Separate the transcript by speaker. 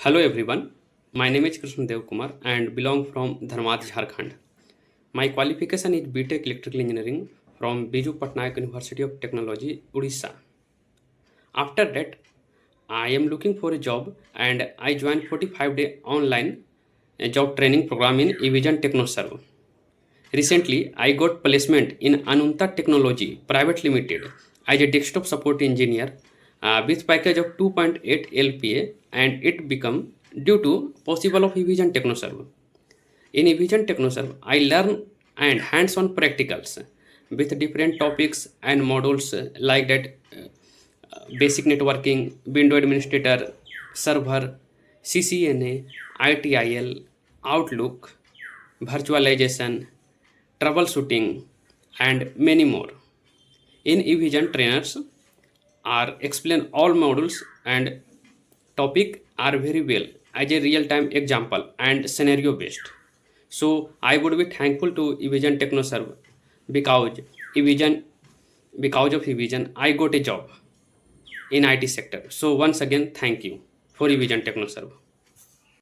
Speaker 1: Hello everyone, my name is Krishnadeo Kumar and belong from Dhanbad, Jharkhand. My qualification is BTech Electrical Engineering from Biju Patnaik University of Technology, Odisha. After that, I am looking for a job and I joined 45-day online job training program in Evision Technoserve. Recently, I got placement in Anunta Technology Pvt Ltd as a desktop support engineer with package of 2.8 LPA, and it become due to possible of Evision Technoserve. In Evision Technoserve, I learn and hands-on practicals with different topics and modules like that basic networking, window administrator, server, CCNA, ITIL, Outlook, virtualization, troubleshooting, and many more. In Evision, trainers are explain all modules and topic are very well as a real-time example and scenario based. So I would be thankful to Evision TechnoServe because Evision because of Evision I got a job in IT sector. So once again, thank you for Evision TechnoServe.